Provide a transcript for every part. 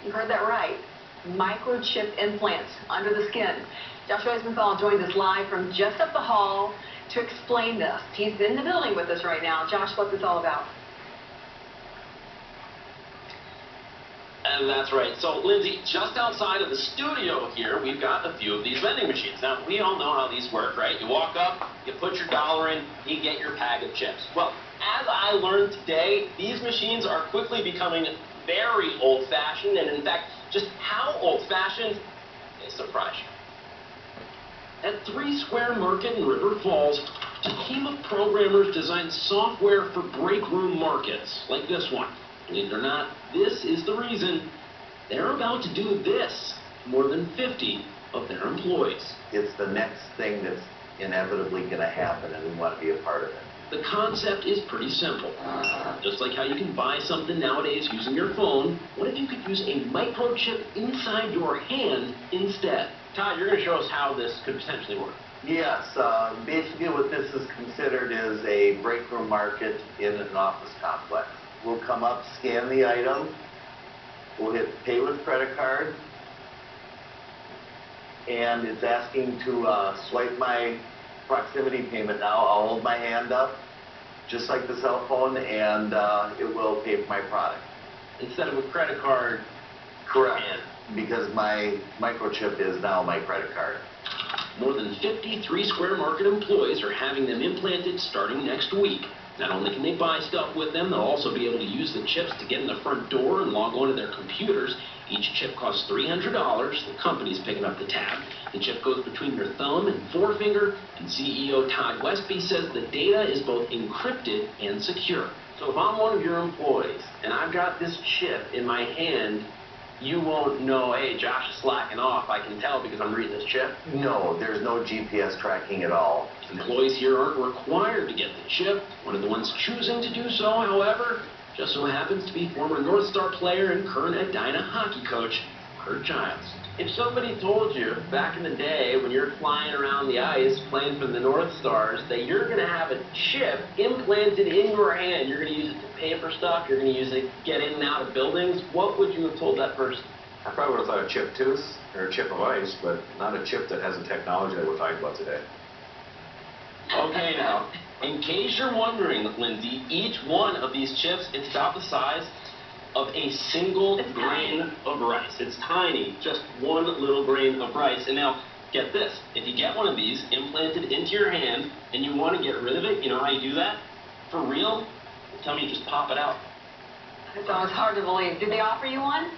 You've heard that right. Microchip implants under the skin. Josh Rosenthal joins us live from just up the hall to explain this. He's in the building with us right now. Josh, what's this all about? And that's right. So, Lindsay, just outside of the studio here, we've got a few of these vending machines. Now, we all know how these work, right? You walk up, you put your dollar in, you get your bag of chips. Well, as I learned today, these machines are quickly becoming very old-fashioned, and in fact, just how old-fashioned is surprise you. At 3 Square Market in River Falls, a team of programmers designed software for break room markets, like this one. Believe it or not, this is the reason they're about to do this to more than 50 of their employees. It's the next thing that's inevitably going to happen, and we want to be a part of it. The concept is pretty simple. Just like how you can buy something nowadays using your phone, what if you could use a microchip inside your hand instead? Todd, you're going to show us how this could potentially work. Yes, basically what this is considered is a break room market in an office complex. We'll come up, scan the item, we'll hit pay with credit card, and it's asking to swipe my proximity payment now. I'll hold my hand up, just like the cell phone, and it will pay for my product. Instead of a credit card? Correct, because my microchip is now my credit card. More than 50 3 Square Market employees are having them implanted starting next week. Not only can they buy stuff with them, they'll also be able to use the chips to get in the front door and log on to their computers. Each chip costs $300. The company's picking up the tab. The chip goes between your thumb and forefinger, and CEO Todd Westby says the data is both encrypted and secure. So if I'm one of your employees and I've got this chip in my hand, you won't know, hey, Josh is slacking off. I can tell because I'm reading this chip. No, there's no GPS tracking at all. Employees here aren't required to get the chip. One of the ones choosing to do so, however, just so happens to be former North Star player and current Edina hockey coach, Kurt Giles. If somebody told you back in the day when you're flying around the ice playing for the North Stars that you're going to have a chip implanted in your hand, you're going to use it to pay for stuff, you're going to use it to get in and out of buildings, what would you have told that person? I probably would have thought a chip tooth or a chip of ice, but not a chip that has the technology that we're talking about today. Okay, now, in case you're wondering, Lindsay, each one of these chips, it's about the size of a single grain of rice. It's tiny, just one little grain of rice. And now, get this, if you get one of these implanted into your hand and you want to get rid of it, you know how you do that? For real? Tell me you just pop it out. It's always hard to believe. Did they offer you one?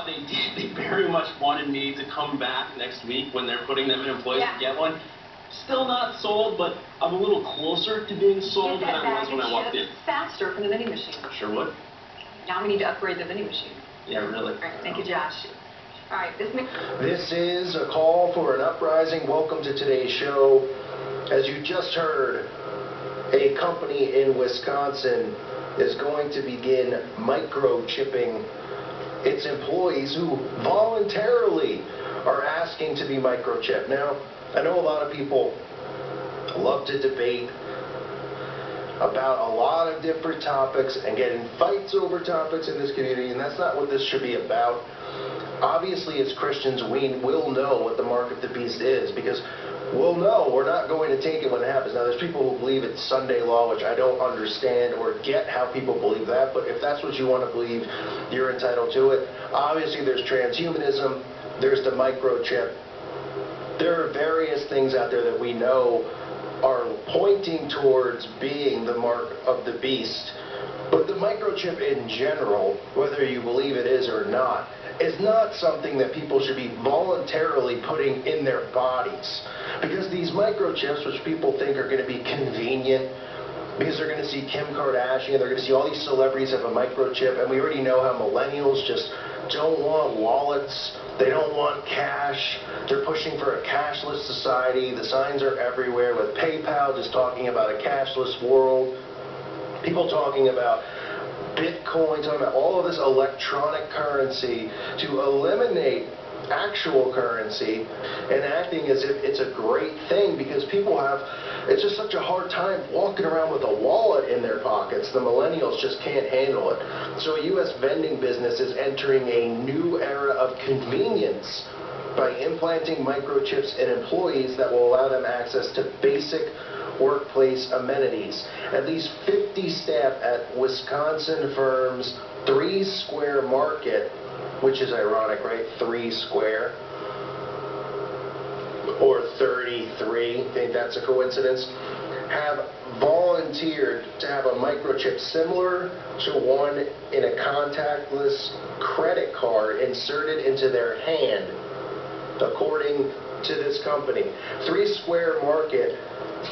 They did. They very much wanted me to come back next week when they're putting them in employees to get one. Still not sold, but I'm a little closer to being sold than I was when I walked in. Faster from the vending machine. Sure would. Now we need to upgrade the vending machine. Yeah, really. All right, thank you, Josh. All right, This is a call for an uprising. Welcome to today's show. As you just heard, a company in Wisconsin is going to begin microchipping its employees who voluntarily are asking to be microchipped. Now, I know a lot of people love to debate about a lot of different topics and get in fights over topics in this community, and that's not what this should be about. Obviously, as Christians, we will know what the mark of the beast is, because we'll know we're not going to take it when it happens. Now, there's people who believe it's Sunday law, which I don't understand or get how people believe that, but if that's what you want to believe, you're entitled to it. Obviously, there's transhumanism, there's the microchip. There are various things out there that we know are pointing towards being the mark of the beast. But the microchip in general, whether you believe it is or not, is not something that people should be voluntarily putting in their bodies. Because these microchips, which people think are going to be convenient, because they're going to see Kim Kardashian, they're going to see all these celebrities have a microchip, and we already know how millennials just don't want wallets, they don't want cash, they're pushing for a cashless society, the signs are everywhere with PayPal just talking about a cashless world, people talking about Bitcoin, talking about all of this electronic currency to eliminate actual currency and acting as if it's a great thing, because people have, it's just such a hard time walking around with a wallet in their pockets. The millennials just can't handle it. So a U.S. vending business is entering a new era of convenience by implanting microchips in employees that will allow them access to basic workplace amenities. At least 50 staff at Wisconsin firm's 3 Square Market, which is ironic, right? 3 Square. Or 33, think that's a coincidence, have volunteered to have a microchip similar to one in a contactless credit card inserted into their hand, according to this company. 3 Square Market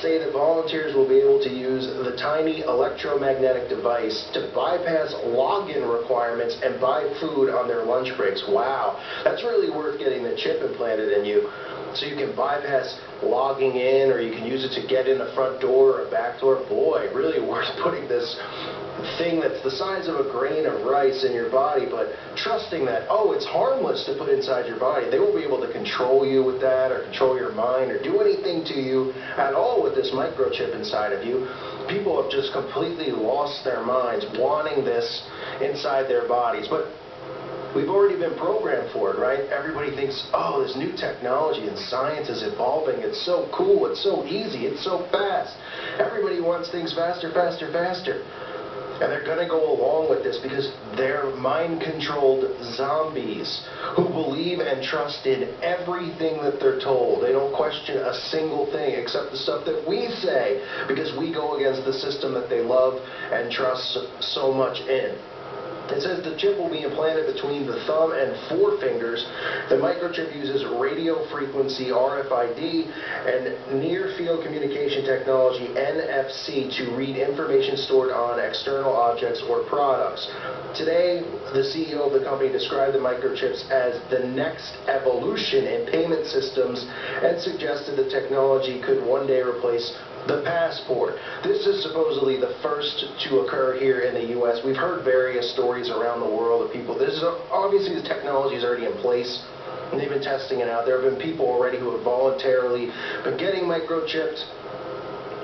say that volunteers will be able to use the tiny electromagnetic device to bypass login requirements and buy food on their lunch breaks. Wow, that's really worth getting the chip implanted in you, so you can bypass logging in, or you can use it to get in the front door or a back door. Boy, really worth putting this thing that's the size of a grain of rice in your body, but trusting that, oh, it's harmless to put inside your body. They won't be able to control you with that, or control your mind, or do anything to you at all with this microchip inside of you. People have just completely lost their minds wanting this inside their bodies. But we've already been programmed for it, right? Everybody thinks, oh, this new technology and science is evolving. It's so cool. It's so easy. It's so fast. Everybody wants things faster, faster, faster. And they're going to go along with this because they're mind-controlled zombies who believe and trust in everything that they're told. They don't question a single thing except the stuff that we say, because we go against the system that they love and trust so much in. It says the chip will be implanted between the thumb and forefingers. The microchip uses radio frequency RFID and near field communication technology NFC to read information stored on external objects or products. Today, the CEO of the company described the microchips as the next evolution in payment systems and suggested the technology could one day replace the passport. This is supposedly the first to occur here in the U.S. We've heard various stories around the world of people. This is obviously, the technology is already in place, and they've been testing it out. There have been people already who have voluntarily been getting microchipped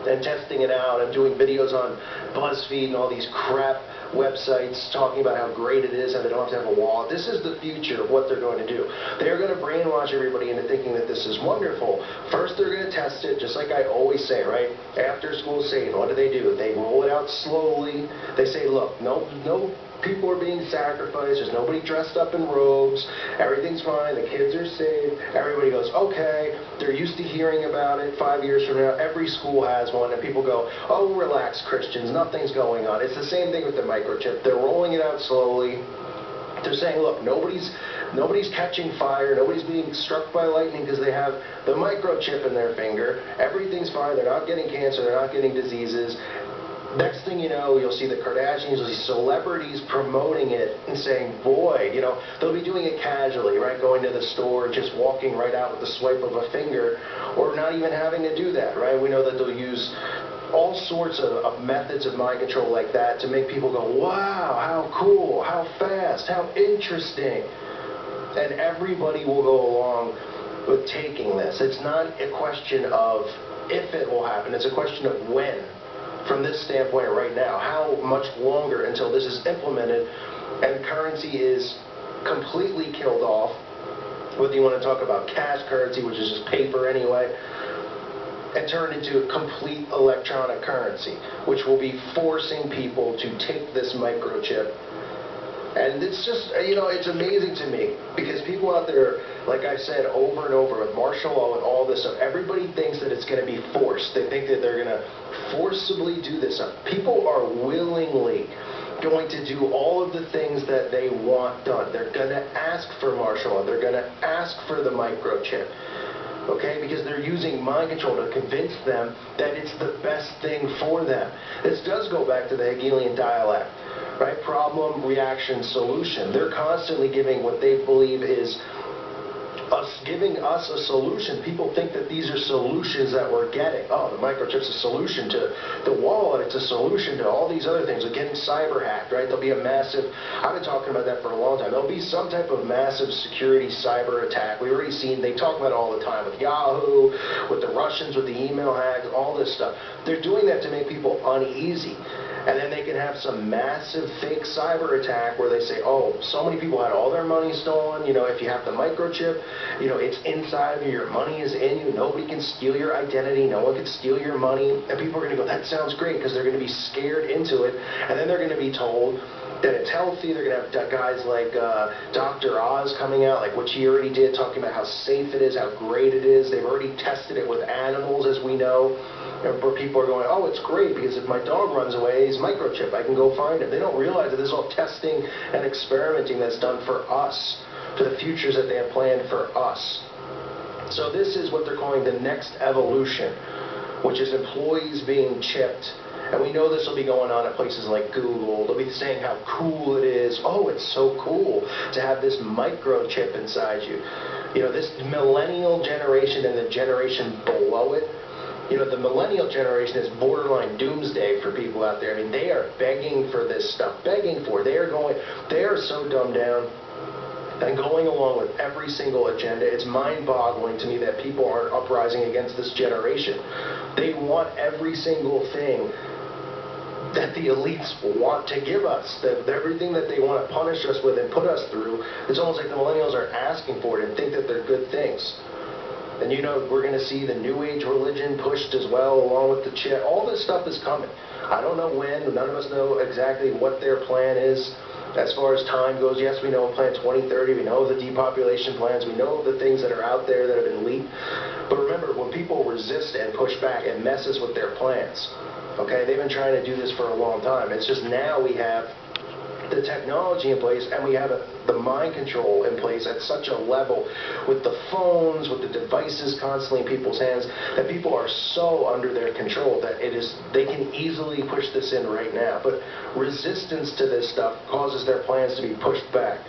and testing it out and doing videos on BuzzFeed and all these crap websites talking about how great it is and they don't have to have a wallet. This is the future of what they're going to do. They're going to brainwash everybody into thinking that this is wonderful. First, they're going to test it, just like I always say, right? After school safe, what do? They roll it out slowly. They say, look, no people are being sacrificed. There's nobody dressed up in robes. Everything's fine. The kids are safe. Everybody goes, okay. They're used to hearing about it. 5 years from now, every school has one, and people go, oh, relax, Christians. Nothing's going on. It's the same thing with the microchip. They're rolling it out slowly. They're saying, look, nobody's catching fire. Nobody's being struck by lightning because they have the microchip in their finger. Everything's fine. They're not getting cancer. They're not getting diseases. Next thing you know, you'll see the Kardashians, you'll see celebrities promoting it and saying, boy, you know, they'll be doing it casually, right? Going to the store and just walking right out with the swipe of a finger, or not even having to do that, right? We know that they'll use all sorts of methods of mind control like that to make people go, wow, how cool, how fast, how interesting. And everybody will go along with taking this. It's not a question of if it will happen, it's a question of when. From this standpoint right now, how much longer until this is implemented and currency is completely killed off, whether you want to talk about cash currency, which is just paper anyway, and turn into complete electronic currency, which will be forcing people to take this microchip. And it's just, you know, it's amazing to me because people out there, like I said over and over with martial law and all this stuff, everybody thinks that it's going to be forced. They think that they're going to forcibly do this stuff. People are willingly going to do all of the things that they want done. They're going to ask for martial law. They're going to ask for the microchip. Okay, because they're using mind control to convince them that it's the best thing for them. This does go back to the Hegelian dialect, right? Problem, reaction, solution. They're constantly giving what they believe is giving us a solution. People think that these are solutions that we're getting. Oh, the microchip's a solution to the wallet. It's a solution to all these other things. Like getting cyber hacked, right? There'll be a massive, I've been talking about that for a long time. There'll be some type of massive security cyber attack. We've already seen, they talk about it all the time with Yahoo, with the Russians, with the email hacks, all this stuff. They're doing that to make people uneasy. And then they can have some massive fake cyber attack where they say, oh, so many people had all their money stolen. You know, if you have the microchip, you know, it's inside of you, your money is in you, nobody can steal your identity, no one can steal your money. And people are going to go, that sounds great, because they're going to be scared into it. And then they're going to be told that it's healthy. They're going to have guys like Dr. Oz coming out, like what he already did, talking about how safe it is, how great it is. They've already tested it with animals, as we know. Where people are going, oh, it's great, because if my dog runs away, he's microchip, I can go find him. They don't realize that this is all testing and experimenting that's done for us, for the futures that they have planned for us. So this is what they're calling the next evolution, which is employees being chipped. And we know this will be going on at places like Google. They'll be saying how cool it is. Oh, it's so cool to have this microchip inside you. You know, this millennial generation and the generation below it, you know, the millennial generation is borderline doomsday for people out there. I mean, they are begging for this stuff, begging for it. They are so dumbed down and going along with every single agenda. It's mind-boggling to me that people aren't uprising against this generation. They want every single thing that the elites want to give us, that everything that they want to punish us with and put us through. It's almost like the millennials are asking for it and think that they're good things. And you know, we're going to see the New Age religion pushed as well, along with the chip. All this stuff is coming. I don't know when. None of us know exactly what their plan is as far as time goes. Yes, we know Plan 2030. We know the depopulation plans. We know the things that are out there that have been leaked. But remember, when people resist and push back, it messes with their plans. Okay? They've been trying to do this for a long time. It's just now we have the technology in place, and we have the mind control in place at such a level with the phones, with the devices constantly in people's hands, that people are so under their control that they can easily push this in right now. But resistance to this stuff causes their plans to be pushed back.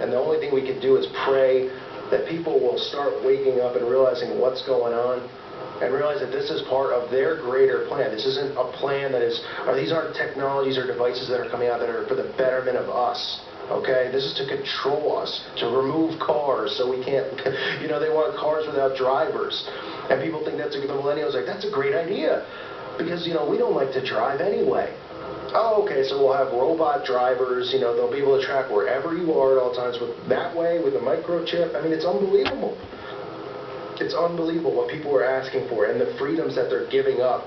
And the only thing we can do is pray that people will start waking up and realizing what's going on, and realize that this is part of their greater plan. This isn't a plan that is, or these aren't technologies or devices that are coming out that are for the betterment of us. Okay? This is to control us, to remove cars so we can't, you know, they want cars without drivers. And people think that's the millennials like, that's a great idea. Because, you know, we don't like to drive anyway. Oh, okay, so we'll have robot drivers, you know, they'll be able to track wherever you are at all times with that way, with a microchip. I mean, it's unbelievable. It's unbelievable what people are asking for and the freedoms that they're giving up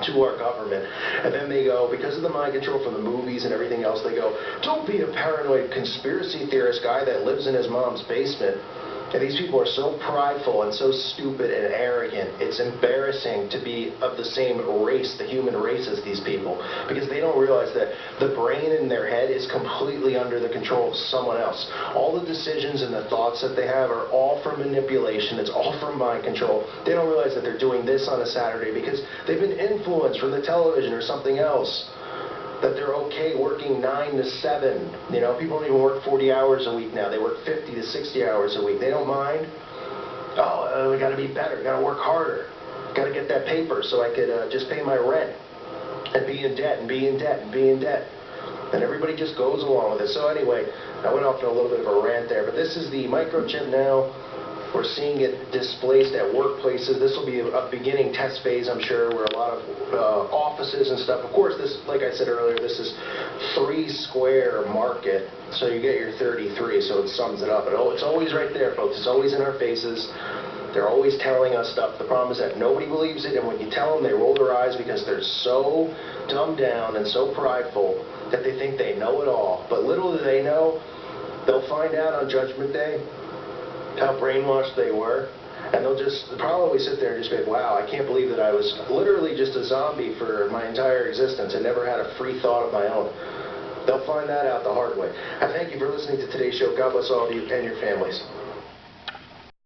to our government. And then they go, because of the mind control from the movies and everything else, they go, don't be a paranoid conspiracy theorist guy that lives in his mom's basement. And these people are so prideful and so stupid and arrogant. It's embarrassing to be of the same race, the human race, as these people, because they don't realize that the brain in their head is completely under the control of someone else. All the decisions and the thoughts that they have are all for manipulation. It's all for mind control. They don't realize that they're doing this on a Saturday because they've been influenced from the television or something else. That they're okay working 9 to 7. You know, people don't even work 40 hours a week now. They work 50 to 60 hours a week. They don't mind. Oh, we got to be better. Got to work harder. Got to get that paper so I could just pay my rent and be in debt and be in debt and be in debt. And everybody just goes along with it. So anyway, I went off on a little bit of a rant there. But this is the microchip now. We're seeing it displaced at workplaces. This will be a beginning test phase, I'm sure, where a lot of offices and stuff. Of course, this, like I said earlier, this is 3 square market, so you get your 33, so it sums it up. It's always right there, folks. It's always in our faces. They're always telling us stuff. The problem is that nobody believes it, and when you tell them, they roll their eyes because they're so dumbed down and so prideful that they think they know it all. But little do they know, they'll find out on Judgment Day how brainwashed they were, and they'll just probably sit there and just be like, wow, I can't believe that I was literally just a zombie for my entire existence and never had a free thought of my own. They'll find that out the hard way. I thank you for listening to today's show. God bless all of you and your families.